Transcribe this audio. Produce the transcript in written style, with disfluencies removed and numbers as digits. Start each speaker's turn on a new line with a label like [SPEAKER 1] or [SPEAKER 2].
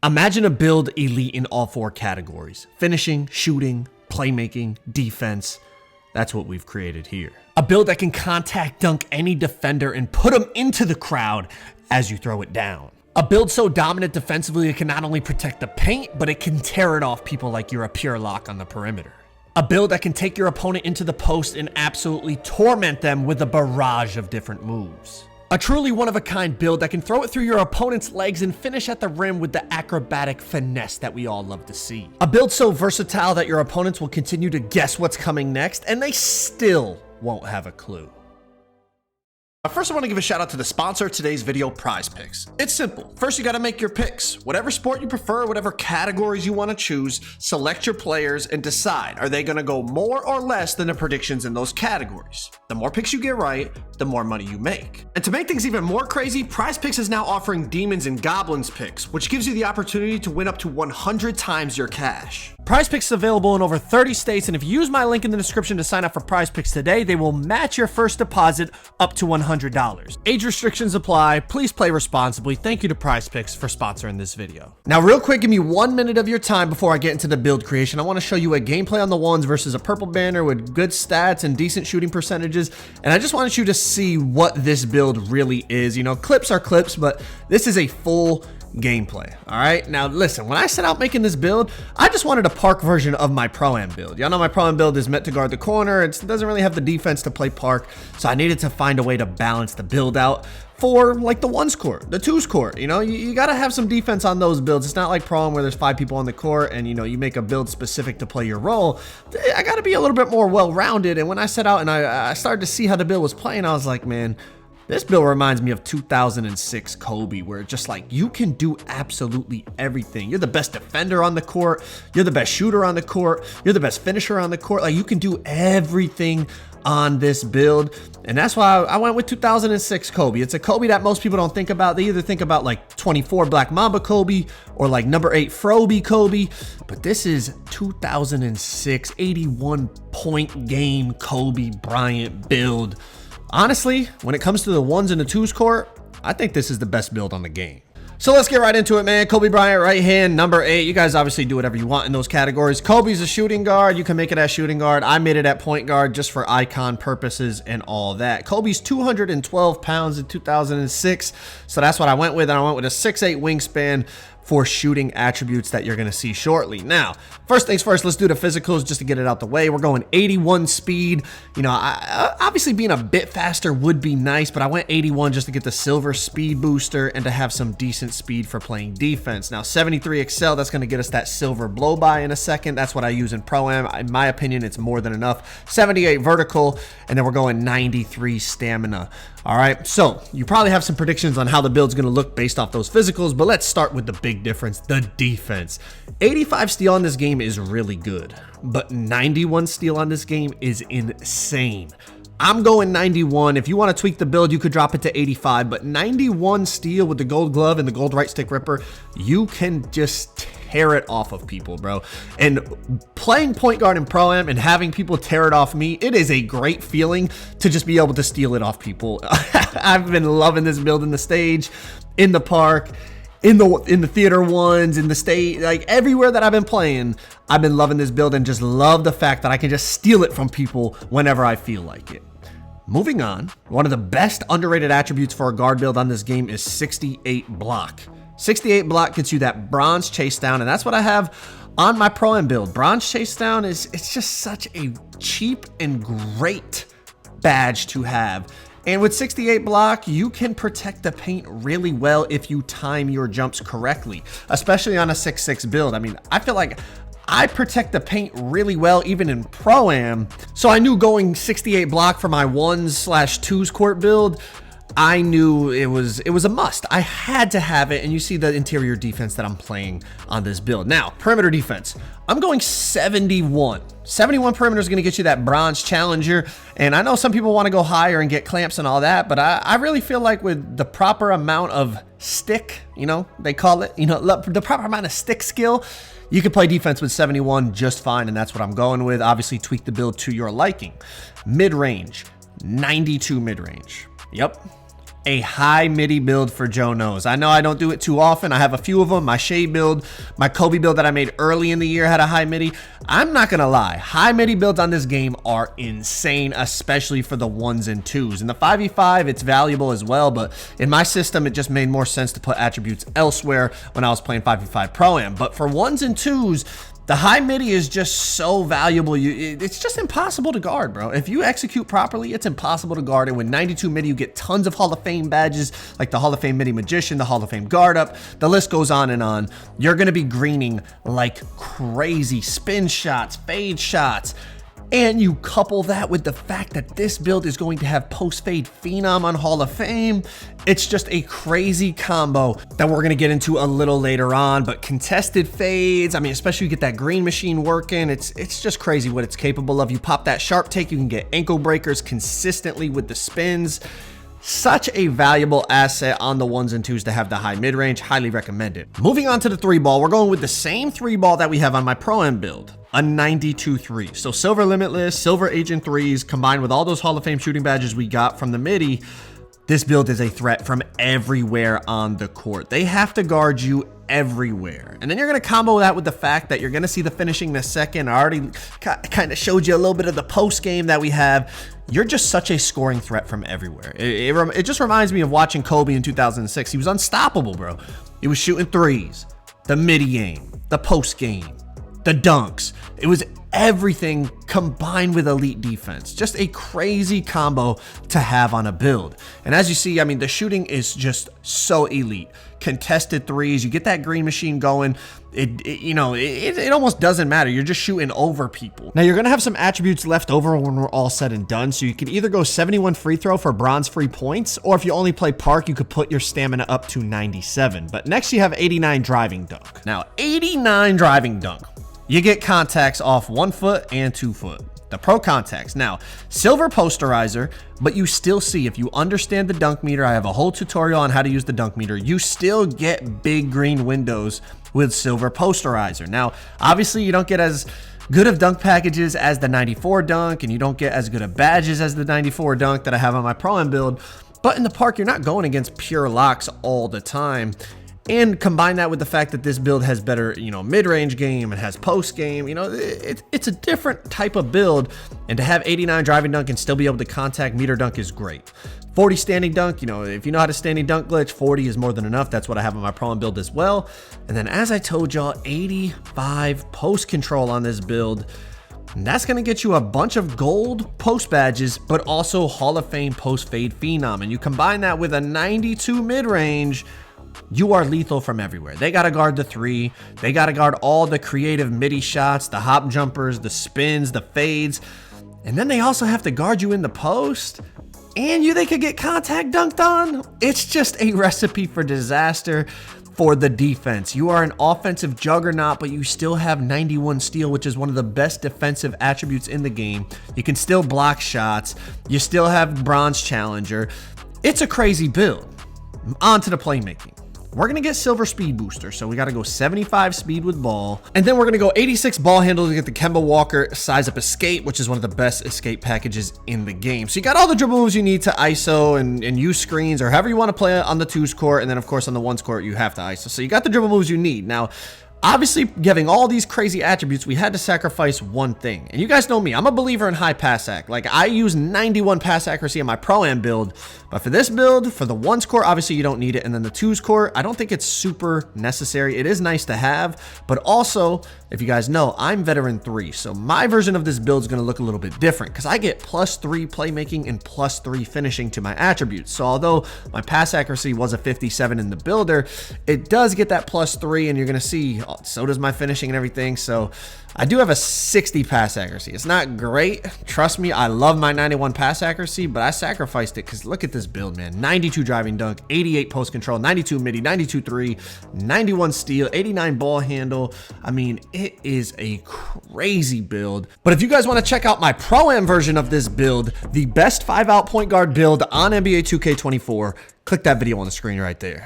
[SPEAKER 1] Imagine a build elite in all 4 categories: finishing, shooting, playmaking, defense. That's what we've created here. A build that can contact dunk any defender and put them into the crowd as you throw it down. A build so dominant defensively it can not only protect the paint, but it can tear it off people like you're a pure lock on the perimeter. A build that can take your opponent into the post and absolutely torment them with a barrage of different moves. A truly one-of-a-kind build that can throw it through your opponent's legs and finish at the rim with the acrobatic finesse that we all love to see. A build so versatile that your opponents will continue to guess what's coming next, and they still won't have a clue. First, I want to give a shout out to the sponsor of today's video, Prize Picks. It's simple. First, you got to make your picks. Whatever sport you prefer, whatever categories you want to choose, select your players and decide, are they going to go more or less than the predictions in those categories? The more picks you get right, the more money you make. And to make things even more crazy, Prize Picks is now offering Demons and Goblins picks, which gives you the opportunity to win up to 100 times your cash. Prize Picks is available in over 30 states, and if you use my link in the description to sign up for Prize Picks today, they will match your first deposit up to $100. Age restrictions apply. Please play responsibly. Thank you to Prize Picks for sponsoring this video. Now, real quick, give me 1 minute of your time before I get into the build creation. I want to show you a gameplay on the ones versus a purple banner with good stats and decent shooting percentages, and I just wanted you to see what this build really is. You know, clips are clips, but this is a full gameplay. All right, now listen, when I set out making this build, I just wanted a park version of my Pro-Am build. Y'all know my Pro-Am build is meant to guard the corner. It doesn't really have the defense to play park, so I needed to find a way to balance the build out for like the 1s court, the 2s court. You know, you got to have some defense on those builds. It's not like Pro-Am where there's 5 people on the court and, you know, you make a build specific to play your role. I got to be a little bit more well-rounded, and when I set out and I started to see how the build was playing, I was like, man, this build reminds me of 2006 Kobe, where it's just like you can do absolutely everything. You're the best defender on the court. You're the best shooter on the court. You're the best finisher on the court. Like, you can do everything on this build. And that's why I went with 2006 Kobe. It's a Kobe that most people don't think about. They either think about like 24 Black Mamba Kobe or like number 8 Froby Kobe. But this is 2006 81 point game Kobe Bryant build. Honestly, when it comes to the 1s and the 2s court, I think this is the best build on the game. So let's get right into it, man. Kobe Bryant, right hand, number 8. You guys obviously do whatever you want in those categories. Kobe's a shooting guard. You can make it at shooting guard. I made it at point guard just for icon purposes and all that. Kobe's 212 pounds in 2006, so that's what I went with. And I went with a 6'8" wingspan for shooting attributes that you're going to see shortly. Now, first things first, let's do the physicals just to get it out the way. We're going 81 speed. You know, obviously being a bit faster would be nice, but I went 81 just to get the silver speed booster and to have some decent speed for playing defense. Now, 73 Excel, that's going to get us that silver blow by in a second. That's what I use in Pro-Am. In my opinion, it's more than enough. 78 vertical, and then we're going 93 stamina. All right, so you probably have some predictions on how the build's going to look based off those physicals, but let's start with the big difference, the defense. 85 steal on this game is really good, but 91 steal on this game is insane. I'm going 91. If you want to tweak the build, you could drop it to 85, but 91 steal with the gold glove and the gold right stick ripper, you can just tear it off of people, bro. And playing point guard in Pro-Am and having people tear it off me, it is a great feeling to just be able to steal it off people. I've been loving this build in the stage, in the park, in the theater ones, in the state, like everywhere that I've been playing, I've been loving this build and just love the fact that I can just steal it from people whenever I feel like it. Moving on, one of the best underrated attributes for a guard build on this game is 68 block. 68 block gets you that bronze chase down, and that's what I have on my Pro-Am build. Bronze chase down it's just such a cheap and great badge to have. And with 68 block, you can protect the paint really well if you time your jumps correctly, especially on a 6'6" build. I mean, I feel like I protect the paint really well, even in Pro-Am. So I knew going 68 block for my 1s/2s court build, I knew it was a must. I had to have it, and you see the interior defense that I'm playing on this build. Now, perimeter defense. I'm going 71. 71 perimeter is going to get you that bronze challenger, and I know some people want to go higher and get clamps and all that, but I really feel like with the proper amount of stick, you know, they call it, you know, the proper amount of stick skill, you can play defense with 71 just fine, and that's what I'm going with. Obviously, tweak the build to your liking. Mid-range, 92 mid-range. Yep. a high midi build for Joe Knows. I know I don't do it too often. I have a few of them. My Shade build, my Kobe build that I made early in the year had a high midi. I'm not gonna lie, high midi builds on this game are insane, especially for the 1s and 2s. In the 5v5, it's valuable as well, but in my system, it just made more sense to put attributes elsewhere when I was playing 5v5 Pro-Am. But for 1s and 2s, the high midi is just so valuable. It's just impossible to guard, bro. If you execute properly, it's impossible to guard. And with 92 midi, you get tons of Hall of Fame badges, like the Hall of Fame Midi Magician, the Hall of Fame Guard Up. The list goes on and on. You're going to be greening like crazy. Spin shots, fade shots. And you couple that with the fact that this build is going to have post-fade Phenom on Hall of Fame. It's just a crazy combo that we're going to get into a little later on. But contested fades, I mean, especially you get that green machine working, it's just crazy what it's capable of. You pop that sharp take, you can get ankle breakers consistently with the spins. Such a valuable asset on the 1s and 2s to have the high mid-range. Highly recommend it. Moving on to the 3-ball, we're going with the same 3-ball that we have on my Pro-Am build. A 92-3. So Silver Limitless, Silver Agent 3s, combined with all those Hall of Fame shooting badges we got from the midi, this build is a threat from everywhere on the court. They have to guard you everywhere. And then you're going to combo that with the fact that you're going to see the finishing in a second. I already kind of showed you a little bit of the post game that we have. You're just such a scoring threat from everywhere. It just reminds me of watching Kobe in 2006. He was unstoppable, bro. He was shooting threes, the midi game, the post game, the dunks. It was everything combined with elite defense. Just a crazy combo to have on a build. And as you see, I mean, the shooting is just so elite. Contested threes, you get that green machine going. It almost doesn't matter. You're just shooting over people. Now, you're going to have some attributes left over when we're all said and done. So you can either go 71 free throw for bronze free points, or if you only play park, you could put your stamina up to 97. But next you have 89 driving dunk. Now, 89 driving dunk. You get contacts off 1 foot and 2 foot. The pro contacts. Now, silver posterizer, but you still see, if you understand the dunk meter, I have a whole tutorial on how to use the dunk meter, you still get big green windows with silver posterizer. Now, obviously you don't get as good of dunk packages as the 94 dunk, and you don't get as good of badges as the 94 dunk that I have on my Pro-Am build, but in the park, you're not going against pure locks all the time. And combine that with the fact that this build has better, mid-range game and has post game. It's a different type of build. And to have 89 driving dunk and still be able to contact meter dunk is great. 40 standing dunk, if you know how to standing dunk glitch, 40 is more than enough. That's what I have on my Pro-Am build as well. And then as I told y'all, 85 post control on this build. And that's going to get you a bunch of gold post badges, but also Hall of Fame post fade Phenom. And you combine that with a 92 mid-range, you are lethal from everywhere. They got to guard the 3. They got to guard all the creative midi shots, the hop jumpers, the spins, the fades. And then they also have to guard you in the post. And they could get contact dunked on. It's just a recipe for disaster for the defense. You are an offensive juggernaut, but you still have 91 steal, which is one of the best defensive attributes in the game. You can still block shots. You still have bronze challenger. It's a crazy build. On to the playmaking. We're going to get silver speed booster, so we got to go 75 speed with ball. And then we're going to go 86 ball handle to get the Kemba Walker size up escape, which is one of the best escape packages in the game. So you got all the dribble moves you need to ISO and use screens, or however you want to play on the 2s court. And then, of course, on the 1s court, you have to ISO. So you got the dribble moves you need. Now, obviously, giving all these crazy attributes, we had to sacrifice one thing. And you guys know me, I'm a believer in high pass ac. Like, I use 91 pass accuracy on my Pro-Am build. But for this build, for the 1s court, obviously you don't need it. And then the 2s court, I don't think it's super necessary. It is nice to have. But also, if you guys know, I'm veteran 3. So my version of this build is going to look a little bit different because I get +3 playmaking and +3 finishing to my attributes. So although my pass accuracy was a 57 in the builder, it does get that +3, and you're going to see so does my finishing and everything. So I do have a 60 pass accuracy. It's not great. Trust me, I love my 91 pass accuracy, but I sacrificed it because look at this build, man. 92 driving dunk, 88 post control, 92 midi, 92 3, 91 steal, 89 ball handle. I mean, it is a crazy build. But if you guys want to check out my Pro-Am version of this build, the best 5-out point guard build on NBA 2K24, click that video on the screen right there.